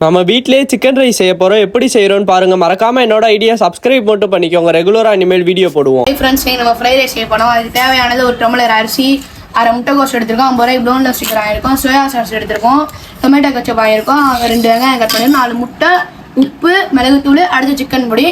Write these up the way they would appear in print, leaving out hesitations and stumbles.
நம்ம வீட்லயே chicken rice செய்ய போறோம். எப்படி செய்யறோம்னு பாருங்க. மறக்காம என்னோட ஐடியா சப்ஸ்கிரைப் மட்டும் பண்ணிக்கோங்க. ரெகுலரா இனிமேல் வீடியோ போடுவோம். ஃப்ரெண்ட்ஸ், நம்ம ஃப்ரைட் ரைஸ் செய்ய போறோம். அதுக்கு தேவையானது ஒரு டம்ளர் அரிசி, அரை முட்டைக்கோஸ் எடுத்திருக்கோம், 50 ரூபாய் ப்ரௌன் ஸ்டிக்கர் ஆயிருக்கும், சோயா சாஸ் எடுத்திருக்கோம், டொமேட்டோ கச்சப் ஆயிருக்கும், 2 வெங்காயம் கட் பண்ணி 4 முட்டை, உப்பு, மிளகுத்தூள், அடுத்து சிக்கன் பொடி,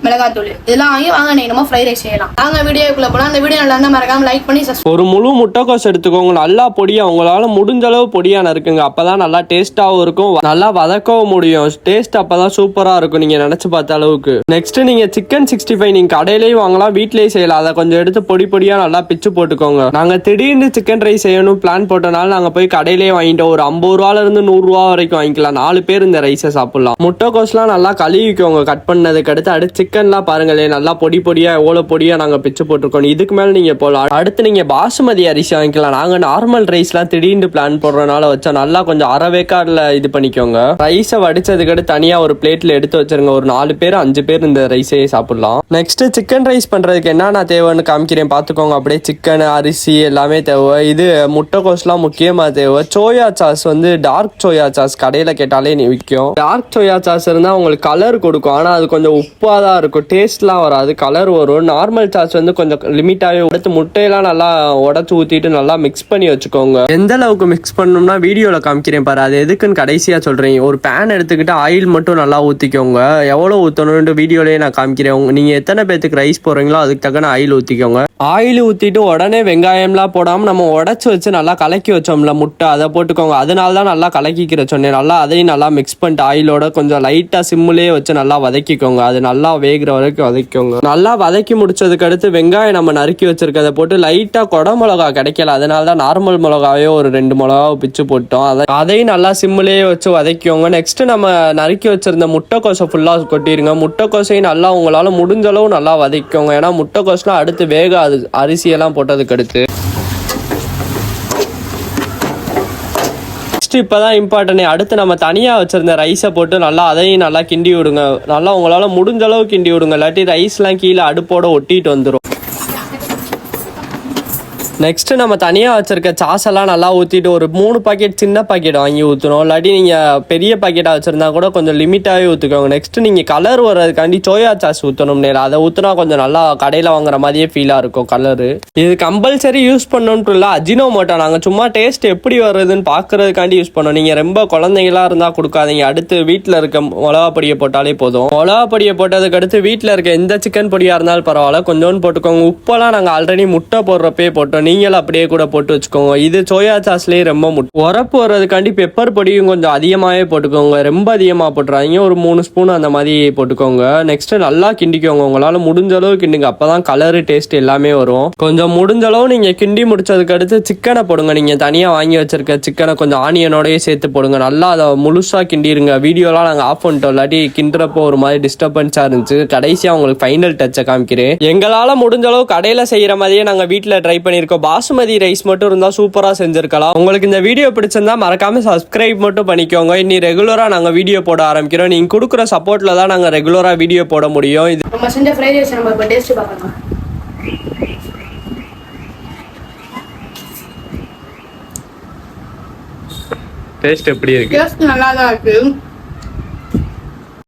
மிளகாத்தூள் இதெல்லாம் வாங்கி வாங்க நம்ம ஃப்ரைட் ரைஸ் செய்யலாம். வாங்க வீடியோக்குள்ள போலாம். அந்த வீடியோ நல்லா இருந்தால் மறக்காம லைக் பண்ணி ஒரு முழு முட்டைக்கோஸ் எடுத்துக்கோங்க. நல்லா பொடியா, உங்களால முடிஞ்ச அளவு பொடியா நறுக்குங்க. அப்பதான் நல்லா டேஸ்டாவும் இருக்கும், நல்லா வதக்கவும் முடியும். டேஸ்ட் அப்பதான் சூப்பரா இருக்கும் நீங்க நினைச்சு பார்த்த அளவுக்கு. நெக்ஸ்ட் நீங்க சிக்கன் 65 நீங்க கடையிலேயே வாங்கலாம், வீட்லயே செய்யலாம். அதை கொஞ்சம் எடுத்து பொடி பொடியா நல்லா பிச்சு போட்டுக்கோங்க. நாங்க திடீர்னு சிக்கன் ரைஸ் செய்யணும் பிளான் போட்டனால நாங்க போய் கடையிலேயே வாங்கிட்டோம். ஒரு 50 ரூபால இருந்து 100 ரூபா வரைக்கும் வாங்கிக்கலாம். 4 பேர் இந்த ரைஸை சாப்பிடலாம். முட்டைக்கோஸ்லாம் நல்லா கழுவிக்கோங்க கட் பண்ணதுக்கு அடுத்து சிக்கன்லாம் பாருங்களே நல்லா பொடி பொடியா எவ்வளோ பொடியா நாங்கள் பிச்சு போட்டிருக்கோம். இதுக்கு மேலே நீங்கள் போகலாம். அடுத்து நீங்கள் பாசுமதி அரிசி வாங்கிக்கலாம். நாங்கள் நார்மல் ரைஸ்லாம் திடீர்னு பிளான் போடுறதுனால வச்சா நல்லா கொஞ்சம் அரைவேக்காடில் இது பண்ணிக்கோங்க. ரைஸை வடிச்சதுக்கு அடுத்து தனியாக ஒரு பிளேட்டில் எடுத்து வச்சிருங்க. ஒரு 4 பேர் 5 பேர் இந்த ரைஸையே சாப்பிடலாம். நெக்ஸ்ட் சிக்கன் ரைஸ் பண்ணுறதுக்கு என்னென்ன தேவைன்னு காமிக்கிறேன் பார்த்துக்கோங்க. அப்படியே சிக்கன், அரிசி எல்லாமே தேவை. இது முட்டைக்கோஸ்லாம் முக்கியமாக தேவை. Soya sauce dark soya sauce கடையில் கேட்டாலே விற்கும். டார்க் சோயா சாஸ் இருந்தால் உங்களுக்கு கலர் கொடுக்கும். ஆனால் அது கொஞ்சம் உப்பாக தான் இருக்கும், டேஸ்ட்லாம் வராது, கலர் வரும். நார்மல் சாஸ் கொஞ்சம் லிமிட்டாகவே எடுத்து முட்டையெல்லாம் நல்லா உடச்சி ஊற்றிட்டு நல்லா மிக்ஸ் பண்ணி வச்சுக்கோங்க. எந்த அளவுக்கு மிக்ஸ் பண்ணணும்னா வீடியோவில் காமிக்கிறேன் பாரு. அது எதுக்குன்னு கடைசியாக சொல்கிறேன். ஒரு பேன் எடுத்துக்கிட்டு ஆயில் மட்டும் நல்லா ஊற்றிக்கோங்க. எவ்வளோ ஊற்றணும்னு வீடியோலேயே நான் காமிக்கிறேன். நீங்கள் எத்தனை பேத்துக்கு ரைஸ் போடுறீங்களோ அதுக்கு தக்கன ஆயில் ஊற்றிக்கோங்க. ஆயில் ஊற்றிட்டு உடனே வெங்காயம்லாம் போடாமல் நம்ம உடச்சி வச்சு நல்லா கலக்கி வச்சோம்ல முட்டை, அதை போட்டுக்கோங்க. அதனால தான் நல்லா கலக்கிக்கிற சொன்னேன். நல்லா அதையும் நல்லா மிக்ஸ் பண்ணிட்டு ஆயிலோட கொஞ்சம் லைட்டாக சிம்முலேயே வச்சு நல்லா வதக்கிக்கோங்க. அது நல்லா வேகிற வரைக்கும் வதக்கிக்கோங்க. நல்லா வதக்கி முடிச்சதுக்கு அடுத்து வெங்காயம் நம்ம நறுக்கி வச்சிருக்கதை போட்டு லைட்டாக கொடை மிளகா கிடைக்கல, அதனால தான் நார்மல் மிளகாவே ஒரு 2 மிளகாவை பிச்சு போட்டோம். அதையும் நல்லா சிம்முலேயே வச்சு வதக்கிக்கோங்க. நெக்ஸ்ட் நம்ம நறுக்கி வச்சிருந்த முட்டைக்கோசை ஃபுல்லாக கொட்டிடுங்க. முட்டைக்கோசையும் நல்லா உங்களால் முடிஞ்ச அளவு நல்லா வதக்கிக்கோங்க. ஏன்னா முட்டைக்கோஸ்லாம் அடுத்து வேகாது அரிசியெல்லாம் போட்டதுக்கு அடுத்து. இப்பதான் இம்பார்ட்டன்ட். அடுத்து நம்ம தனியா வச்சிருந்த ரைஸை போட்டு நல்லா அதையும் நல்லா கிண்டி விடுங்க. நல்லா உங்களால முடிஞ்ச அளவு கிண்டி விடுங்க, இல்லாட்டி ரைஸ்லாம் கீழே அடுப்போட ஒட்டிட்டு வந்துடும். நெக்ஸ்ட் நம்ம தனியாக வச்சிருக்க சாஸ் எல்லாம் நல்லா ஊற்றிட்டு ஒரு 3 பாக்கெட் சின்ன பாக்கெட் வாங்கி ஊற்றணும். இல்லாட்டி நீங்கள் பெரிய பாக்கெட்டாக வச்சுருந்தா கூட கொஞ்சம் லிமிட்டாகவே ஊற்றிக்கோங்க. நெக்ஸ்ட் நீங்கள் கலர் வர்றதுக்காண்டி சோயா சாஸ் ஊற்றணும். நேரம் அதை ஊற்றினா கொஞ்சம் நல்லா கடையில் வாங்குற மாதிரியே ஃபீலாக இருக்கும் கலரு. இது கம்பல்சரி யூஸ் பண்ணணுன்ட்டு இல்லை, அஜினோமோட்டோ நாங்கள் சும்மா டேஸ்ட் எப்படி வருதுன்னு பார்க்கறதுக்காண்டி யூஸ் பண்ணோம். நீங்கள் ரொம்ப குழந்தைங்களா இருந்தால் கொடுக்காதீங்க. அடுத்து வீட்டில் இருக்க மிளகா பொடியை போட்டாலே போதும். மிளகா பொடியை போட்டதுக்கு அடுத்து வீட்டில் இருக்க எந்த சிக்கன் பொடியாக இருந்தாலும் பரவாயில்ல, கொஞ்சோன்னு போட்டுக்கோங்க. உப்பெல்லாம் நாங்கள் ஆல்ரெடி முட்டை போடுறப்பே போட்டோம், நீங்களும் அப்படியே கூட போட்டு வச்சுக்கோங்க. இது சோயா சாஸ்லேயே ரொம்ப உரப்பு வர்றதுக்காண்டி பெப்பர் பொடியும் கொஞ்சம் அதிகமாகவே போட்டுக்கோங்க. ரொம்ப அதிகமாக போட்டுறாங்க, ஒரு 3 ஸ்பூன் அந்த மாதிரி போட்டுக்கோங்க. நெக்ஸ்ட் நல்லா கிண்டிக்கோங்க. உங்களால் முடிஞ்ச அளவு கிண்டுங்க, அப்பதான் கலரு டேஸ்ட் எல்லாமே வரும். கொஞ்சம் முடிஞ்ச அளவு நீங்கள் கிண்டி முடிச்சதுக்கு அடுத்து சிக்கனை போடுங்க. நீங்கள் தனியாக வாங்கி வச்சிருக்க சிக்கனை கொஞ்சம் ஆனியனோடய சேர்த்து போடுங்க. நல்லா அதை முழுசாக கிண்டிருங்க. வீடியோலாம் நாங்கள் ஆஃப் பண்ணிட்டோம், இல்லாட்டி கிண்டுறப்போ ஒரு மாதிரி டிஸ்டர்பன்ஸாக இருந்துச்சு. கடைசியாக உங்களுக்கு ஃபைனல் டச்சை காமிக்கிறேன். எங்களால் முடிஞ்ச அளவு கடையில் செய்கிற மாதிரியே நாங்கள் வீட்டில் ட்ரை பண்ணியிருக்கோம். பாசுமதி ரைஸ் மட்டும் இருந்தால் சூப்பராக செஞ்சிருக்கலாம். உங்களுக்கு இந்த வீடியோ பிடிச்சிருந்தா மறக்காம சப்ஸ்கிரைப் மட்டும் பண்ணிக்கோங்க. இனி ரெகுலராக நாங்கள் வீடியோ போட ஆரம்பிக்கிறோம். நீங்கள் கொடுக்குற சப்போர்ட்டில் தான் நாங்கள் ரெகுலராக வீடியோ போட முடியும். இது நம்ம செஞ்ச ஃப்ரைட் ரைஸ் நம்ம இப்போ டேஸ்ட் பார்க்கலாம். டேஸ்ட் எப்படி இருக்கு? டேஸ்ட் நல்லா தான் இருக்கு.